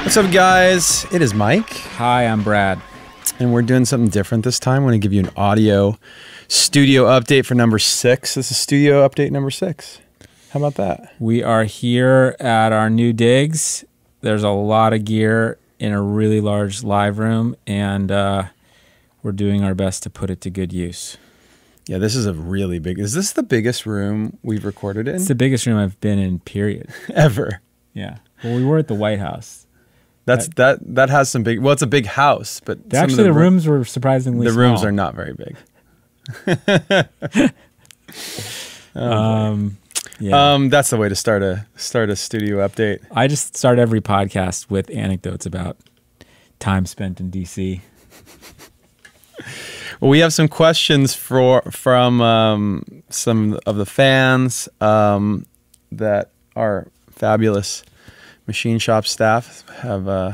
What's up, guys? It is Mike. Hi, I'm Brad. And we're doing something different this time. I want to give you an audio studio update for number 6. This is studio update number 6. How about that? We are here at our new digs. There's a lot of gear in a really large live room, and we're doing our best to put it to good use. Yeah, this is a really big... Is this the biggest room we've recorded in? It's the biggest room I've been in, period. Ever. Yeah. Well, we were at the White House. That has some big... Well, it's a big house, but... Actually, the rooms were surprisingly small. The rooms are not very big. Yeah. That's the way to start a studio update. I just start every podcast with anecdotes about time spent in DC. Well, we have some questions from some of the fans that our fabulous machine shop staff has.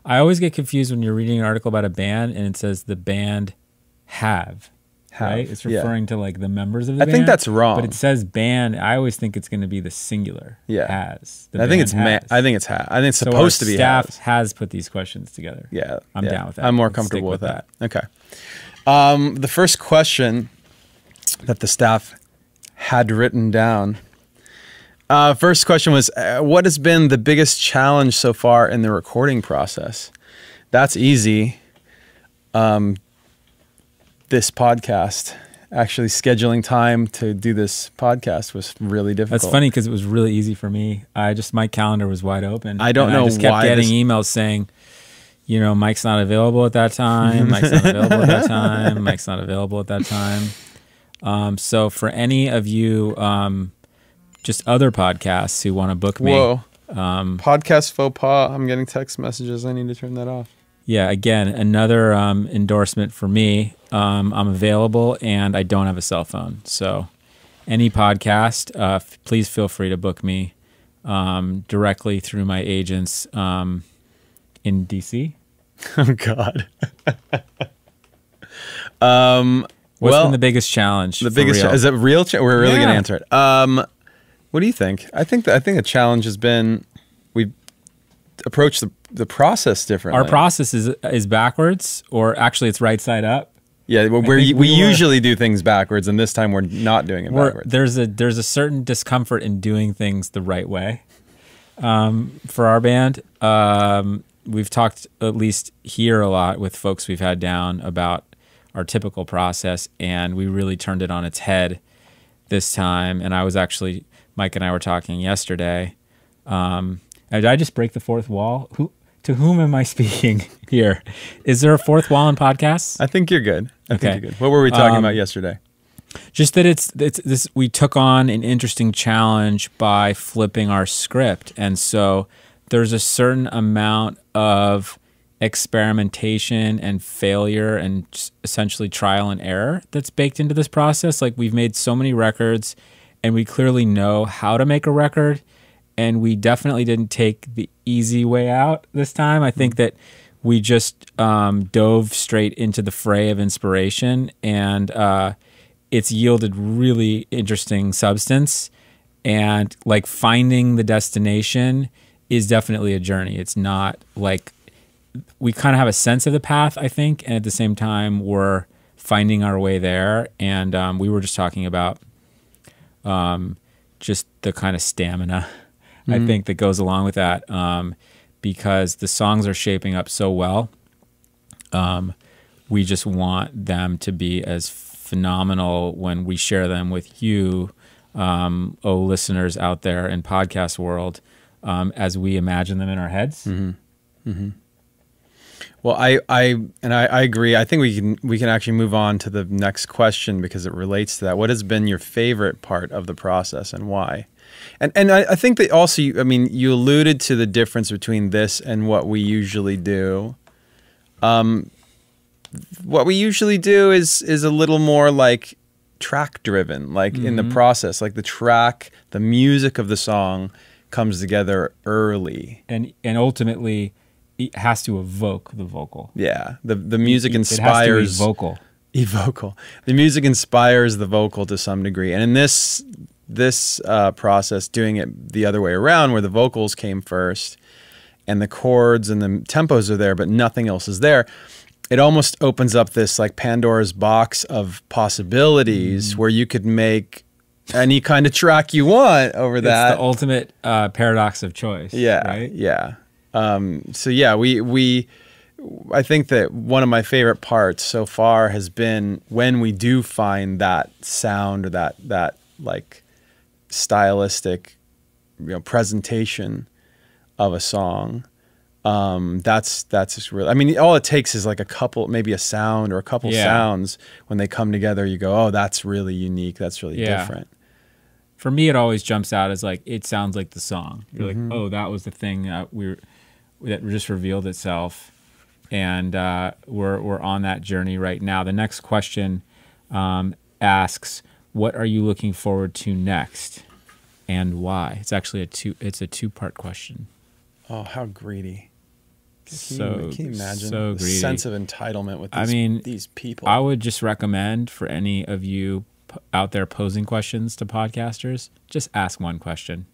I always get confused when you're reading an article about a band and it says the band have. Right? It's referring to like the members of the band. I think that's wrong. But it says band. I always think it's going to be the singular. Yeah. Has. I think it's has. I think it's supposed to be staff has put these questions together. Yeah. I'm down with that. I'm more comfortable with that. Okay. The first question that the staff had written down. First question was, what has been the biggest challenge so far in the recording process? That's easy. This podcast, actually scheduling time to do this podcast was really difficult. That's funny because it was really easy for me. My calendar was wide open. I don't know why. I just kept getting emails saying, you know, Mike's not available at that time. Mike's not available at that time. Mike's not available at that time. So for any of you, just other podcasts who want to book me. Whoa. Podcast faux pas. I'm getting text messages. I need to turn that off. Yeah, again, another endorsement for me. I'm available and I don't have a cell phone. So any podcast, please feel free to book me directly through my agents in DC. Oh, God. What's been the biggest challenge? The biggest is it real? We're really going to answer it. What do you think? I think a challenge has been we've approached the process differently. Our process is backwards, or actually it's right side up. Yeah, well, we usually do things backwards, and this time we're not doing it backwards. There's a certain discomfort in doing things the right way. For our band, we've talked at least here a lot with folks we've had down about our typical process, and we really turned it on its head this time. And Mike and I were talking yesterday. Did I just break the fourth wall? To whom am I speaking here? Is there a fourth wall in podcasts? I think you're good. I think you're good. What were we talking about yesterday? Just that it's this. We took on an interesting challenge by flipping our script, and so there's a certain amount of experimentation and failure and essentially trial and error that's baked into this process. Like, we've made so many records, and we clearly know how to make a record. And we definitely didn't take the easy way out this time. I think that we just dove straight into the fray of inspiration, and it's yielded really interesting substance. And like, finding the destination is definitely a journey. It's not like we kind of have a sense of the path, I think, and at the same time we're finding our way there. And we were just talking about just the kind of stamina I think that goes along with that, because the songs are shaping up so well. We just want them to be as phenomenal when we share them with you, listeners out there in podcast world, as we imagine them in our heads. Mm-hmm. Mm-hmm. Well, I agree. I think we can actually move on to the next question because it relates to that. What has been your favorite part of the process and why? And I think that also, you alluded to the difference between this and what we usually do. What we usually do is a little more like track driven, like in the process, like the music of the song comes together early. And ultimately it has to evoke the vocal. Yeah. The music inspires. It has to be vocal. evocal. The music inspires the vocal to some degree. And in this process, doing it the other way around, where the vocals came first and the chords and the tempos are there, but nothing else is there, it almost opens up this like Pandora's box of possibilities where you could make any kind of track you want over that. It's the ultimate paradox of choice. Yeah, right? yeah. So yeah, I think that one of my favorite parts so far has been when we do find that sound or that like stylistic, presentation of a song. That's just really, I mean, all it takes is like maybe a sound or a couple sounds. When they come together, you go, oh, that's really unique. That's really different. For me, it always jumps out as like, it sounds like the song. You're like, oh, that was the thing that just revealed itself. And we're on that journey right now. The next question asks, what are you looking forward to next and why? It's actually a two-part question. Oh, how greedy. Can you imagine so the greedy. sense of entitlement with these people? I would just recommend for any of you out there posing questions to podcasters, just ask one question.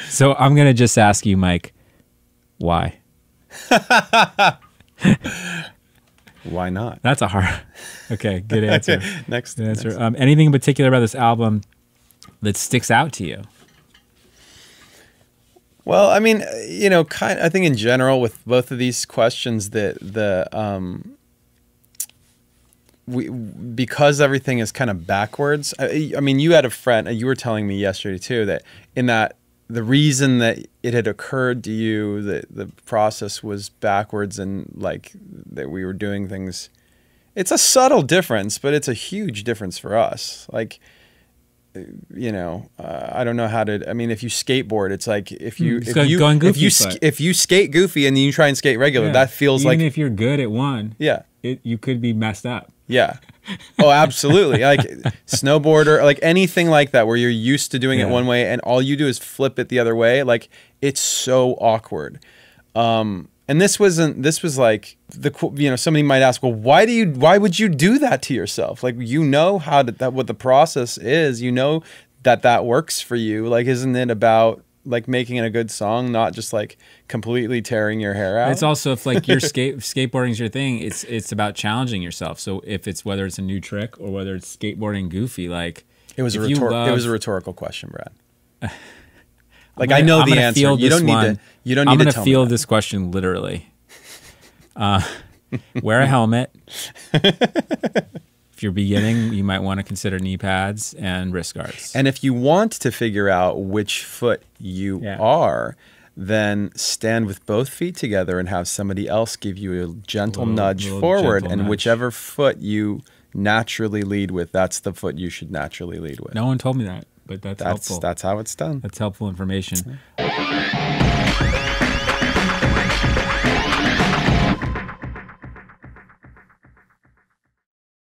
So I'm going to just ask you, Mike, why? Why not? That's a hard... Okay, good answer. Next answer. Anything in particular about this album that sticks out to you? Well, I mean, I think in general with both of these questions that because everything is kind of backwards. I mean, you had a friend, you were telling me yesterday too, that the reason that it had occurred to you that the process was backwards and like that we were doing things. It's a subtle difference, but it's a huge difference for us. Like, I don't know how to. I mean, if you skateboard, it's like if you skate goofy and then you try and skate regular, that feels even like if you're good at one, you could be messed up. Yeah. Oh, absolutely. Like snowboarder, like anything like that, where you're used to doing it one way and all you do is flip it the other way. Like it's so awkward. And this was like somebody might ask, well, why would you do that to yourself? Like, what the process is, that works for you. Like, isn't it about like making a good song, not just like completely tearing your hair out? It's also, if like your skateboarding's your thing, it's about challenging yourself. So whether it's a new trick or whether it's skateboarding goofy, like it was a rhetorical question, Brad. Like I know the answer. You don't need to. You don't need to tell me. I'm going to field this question literally. Wear a helmet. If you're beginning, you might want to consider knee pads and wrist guards. And if you want to figure out which foot you are, then stand with both feet together and have somebody else give you a gentle nudge forward. And whichever foot you naturally lead with, that's the foot you should naturally lead with. No one told me that, but that's helpful. That's how it's done. That's helpful information.